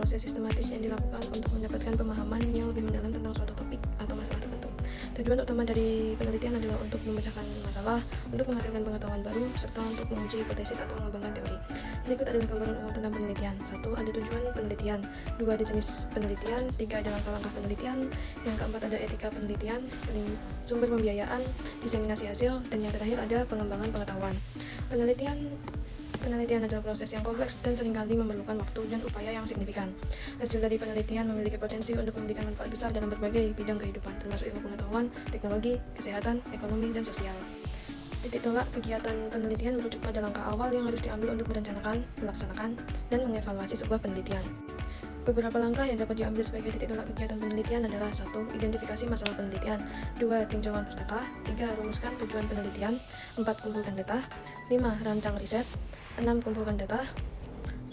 proses sistematis yang dilakukan untuk mendapatkan pemahaman yang lebih mendalam tentang suatu topik atau masalah tertentu. Tujuan utama dari penelitian adalah untuk memecahkan masalah, untuk menghasilkan pengetahuan baru, serta untuk menguji hipotesis atau mengembangkan teori. Berikut adalah gambaran umum tentang penelitian. 1. Ada tujuan penelitian. 2. Ada jenis penelitian. 3. Ada langkah-langkah penelitian. Yang keempat ada etika penelitian, sumber pembiayaan, diseminasi hasil, dan yang terakhir ada pengembangan pengetahuan. Penelitian adalah proses yang kompleks dan seringkali memerlukan waktu dan upaya yang signifikan. Hasil dari penelitian memiliki potensi untuk memberikan manfaat besar dalam berbagai bidang kehidupan, termasuk ilmu pengetahuan, teknologi, kesehatan, ekonomi, dan sosial. Titik tolak kegiatan penelitian merujuk pada langkah awal yang harus diambil untuk merencanakan, melaksanakan, dan mengevaluasi sebuah penelitian. Beberapa langkah yang dapat diambil sebagai titik tolak kegiatan penelitian adalah 1. Identifikasi masalah penelitian. 2. Tinjauan pustaka. 3. Rumuskan tujuan penelitian. 4. Kumpulkan data. 5. Rancang riset. 6. Kumpulkan data.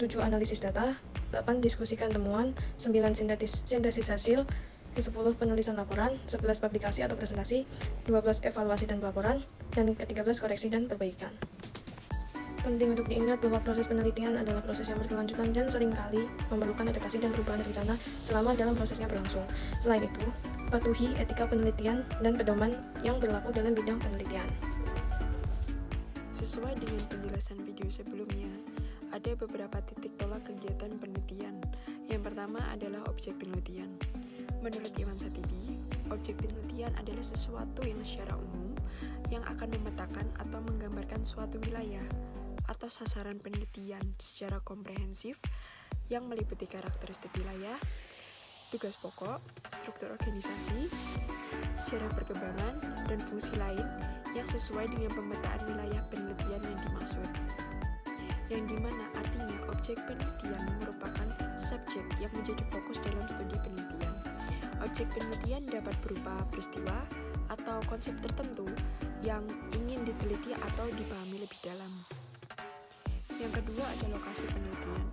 7. Analisis data. 8. Diskusikan temuan. 9. Sintesis hasil. 10. Penulisan laporan. 11. Publikasi atau presentasi. 12. Evaluasi dan pelaporan. Dan ke-13. Koreksi dan perbaikan. Penting untuk diingat bahwa proses penelitian adalah proses yang berkelanjutan dan seringkali memerlukan adaptasi dan perubahan rencana selama dalam prosesnya berlangsung. Selain itu, patuhi etika penelitian dan pedoman yang berlaku dalam bidang penelitian. Sesuai dengan penjelasan video sebelumnya, ada beberapa titik tolak kegiatan penelitian. Yang pertama adalah objek penelitian. Menurut Iwan Satibi, objek penelitian adalah sesuatu yang secara umum yang akan memetakan atau menggambarkan suatu wilayah atau sasaran penelitian secara komprehensif yang meliputi karakteristik wilayah, tugas pokok, struktur organisasi, sejarah perkembangan, dan fungsi lain yang sesuai dengan pemetaan wilayah penelitian yang dimaksud. Yang dimana artinya objek penelitian merupakan subjek yang menjadi fokus dalam studi penelitian. Objek penelitian dapat berupa peristiwa atau konsep tertentu yang ingin diteliti atau dipahami lebih dalam. Yang kedua ada lokasi penelitian.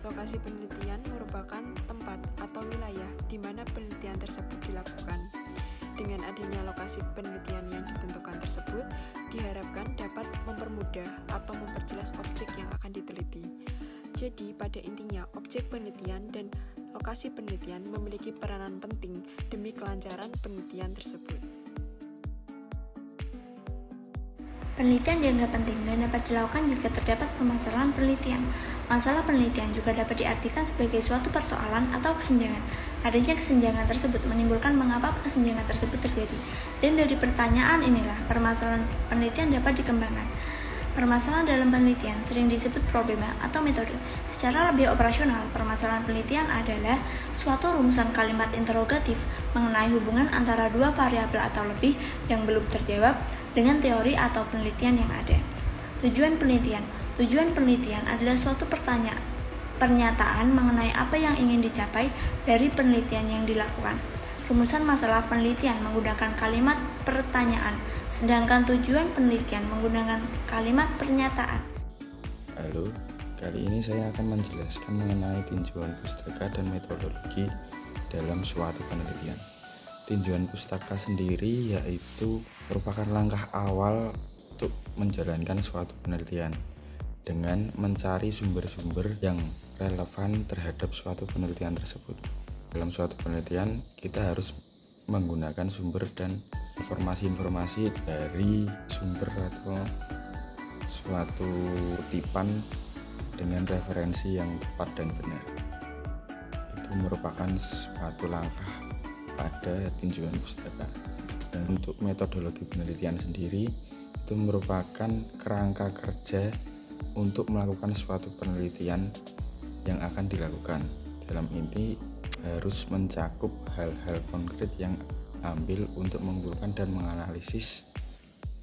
Lokasi penelitian merupakan tempat atau wilayah di mana penelitian tersebut dilakukan. Dengan adanya lokasi penelitian yang ditentukan tersebut, diharapkan dapat mempermudah atau memperjelas objek yang akan diteliti. Jadi, pada intinya, objek penelitian dan lokasi penelitian memiliki peranan penting demi kelancaran penelitian tersebut. Penelitian dianggap penting dan dapat dilakukan jika terdapat permasalahan penelitian. Masalah penelitian juga dapat diartikan sebagai suatu persoalan atau kesenjangan. Adanya kesenjangan tersebut menimbulkan mengapa kesenjangan tersebut terjadi. Dan dari pertanyaan inilah permasalahan penelitian dapat dikembangkan. Permasalahan dalam penelitian sering disebut problema atau metode. Secara lebih operasional, permasalahan penelitian adalah suatu rumusan kalimat interrogatif mengenai hubungan antara dua variabel atau lebih yang belum terjawab dengan teori atau penelitian yang ada. Tujuan penelitian. Tujuan penelitian adalah suatu pernyataan mengenai apa yang ingin dicapai dari penelitian yang dilakukan. Rumusan masalah penelitian menggunakan kalimat pertanyaan, sedangkan tujuan penelitian menggunakan kalimat pernyataan. Halo, kali ini saya akan menjelaskan mengenai tinjauan pustaka dan metodologi dalam suatu penelitian. Tinjauan pustaka sendiri yaitu merupakan langkah awal untuk menjalankan suatu penelitian dengan mencari sumber-sumber yang relevan terhadap suatu penelitian tersebut. Dalam suatu penelitian, kita harus menggunakan sumber dan informasi-informasi dari sumber atau suatu kutipan dengan referensi yang tepat dan benar. Itu merupakan suatu langkah pada tinjauan pustaka. Dan untuk metodologi penelitian sendiri itu merupakan kerangka kerja untuk melakukan suatu penelitian yang akan dilakukan. Dalam inti harus mencakup hal-hal konkret yang ambil untuk mengumpulkan dan menganalisis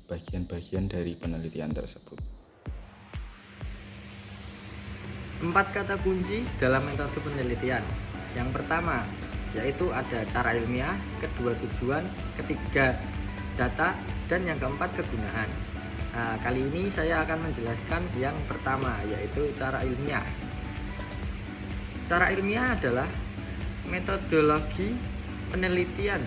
bagian-bagian dari penelitian tersebut. 4 kata kunci dalam metode penelitian. Yang pertama yaitu ada cara ilmiah, kedua tujuan, ketiga data, dan yang keempat kegunaan. Nah, kali ini saya akan menjelaskan yang pertama yaitu cara ilmiah. Cara ilmiah adalah metodologi penelitian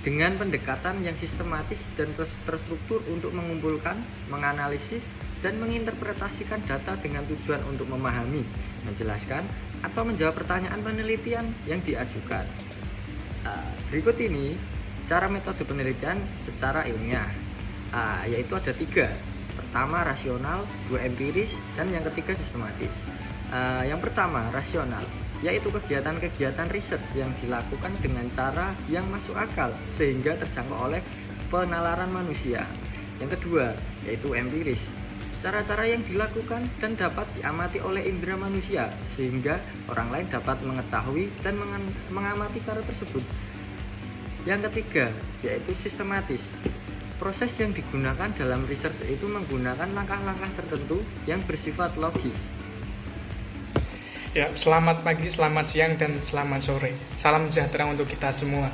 dengan pendekatan yang sistematis dan terstruktur untuk mengumpulkan, menganalisis, dan menginterpretasikan data dengan tujuan untuk memahami, menjelaskan, atau menjawab pertanyaan penelitian yang diajukan. Berikut ini cara metode penelitian secara ilmiah, yaitu ada 3. Pertama rasional, 2 empiris, dan yang ketiga sistematis. Yang pertama rasional, yaitu kegiatan-kegiatan research yang dilakukan dengan cara yang masuk akal sehingga terjangkau oleh penalaran manusia. Yang kedua yaitu empiris, cara-cara yang dilakukan dan dapat diamati oleh indera manusia sehingga orang lain dapat mengetahui dan mengamati cara tersebut. Yang ketiga yaitu sistematis. Proses yang digunakan dalam research itu menggunakan langkah-langkah tertentu yang bersifat logis. Ya, selamat pagi, selamat siang, dan selamat sore. Salam sejahtera untuk kita semua.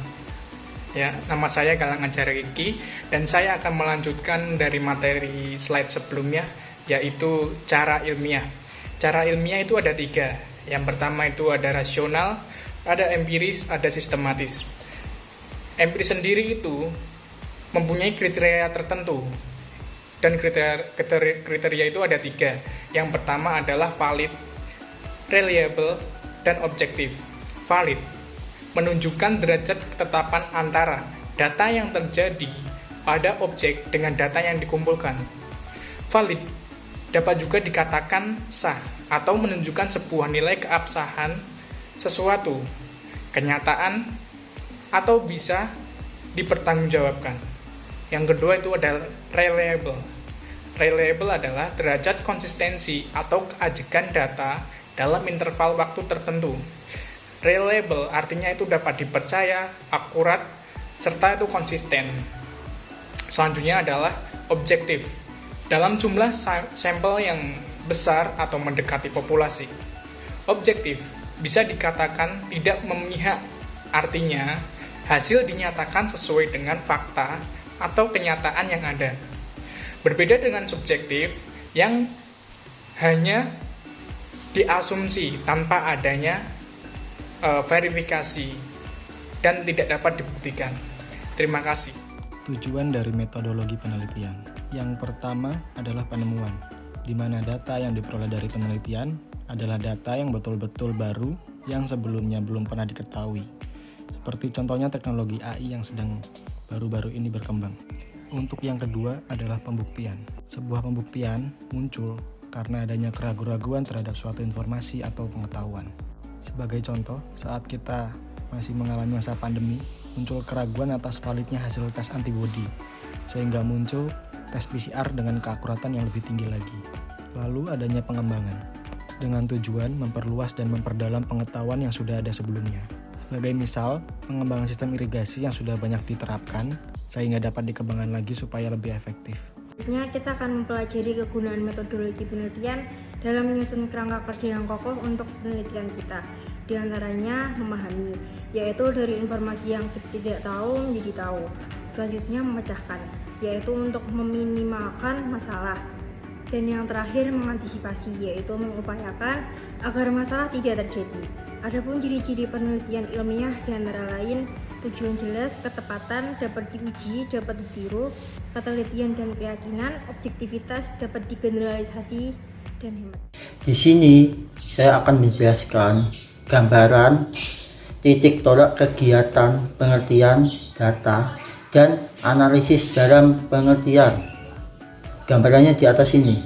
Ya, nama saya Galang Ajar Riki, dan saya akan melanjutkan dari materi slide sebelumnya, yaitu cara ilmiah. Cara ilmiah itu ada 3. Yang pertama itu ada rasional, ada empiris, ada sistematis. Empiris sendiri itu mempunyai kriteria tertentu, dan kriteria itu ada 3. Yang pertama adalah valid, reliable, dan objektif. Valid menunjukkan derajat ketetapan antara data yang terjadi pada objek dengan data yang dikumpulkan. Valid dapat juga dikatakan sah atau menunjukkan sebuah nilai keabsahan sesuatu, kenyataan, atau bisa dipertanggungjawabkan. Yang kedua itu adalah reliable. Reliable adalah derajat konsistensi atau keajekan data dalam interval waktu tertentu. Reliable artinya itu dapat dipercaya, akurat, serta itu konsisten. Selanjutnya adalah objektif. Dalam jumlah sampel yang besar atau mendekati populasi. Objektif bisa dikatakan tidak memihak, artinya hasil dinyatakan sesuai dengan fakta atau kenyataan yang ada. Berbeda dengan subjektif yang hanya diasumsi tanpa adanya verifikasi dan tidak dapat dibuktikan. Terima kasih. Tujuan dari metodologi penelitian. Yang pertama adalah penemuan, di mana data yang diperoleh dari penelitian adalah data yang betul-betul baru yang sebelumnya belum pernah diketahui. Seperti contohnya teknologi AI yang sedang baru-baru ini berkembang. Untuk yang kedua adalah pembuktian. Sebuah pembuktian muncul karena adanya keraguan-raguan terhadap suatu informasi atau pengetahuan. Sebagai contoh, saat kita masih mengalami masa pandemi, muncul keraguan atas validnya hasil tes antibodi, sehingga muncul tes PCR dengan keakuratan yang lebih tinggi lagi. Lalu adanya pengembangan, dengan tujuan memperluas dan memperdalam pengetahuan yang sudah ada sebelumnya. Sebagai misal, pengembangan sistem irigasi yang sudah banyak diterapkan, sehingga dapat dikembangkan lagi supaya lebih efektif. Selanjutnya kita akan mempelajari kegunaan metodologi penelitian dalam menyusun kerangka kerja yang kokoh untuk penelitian kita. Di antaranya memahami, yaitu dari informasi yang kita tidak tahu menjadi tahu. Selanjutnya memecahkan, yaitu untuk meminimalkan masalah. Dan yang terakhir mengantisipasi, yaitu mengupayakan agar masalah tidak terjadi. Adapun ciri-ciri penelitian ilmiah di antara lain tujuan jelas, ketepatan, dapat diuji, dapat ditiru, ketelitian dan keyakinan, objektivitas, dapat digeneralisasi, dan hemat. Di sini saya akan menjelaskan gambaran titik tolak kegiatan pengertian data dan analisis dalam pengertian. Gambarannya di atas ini.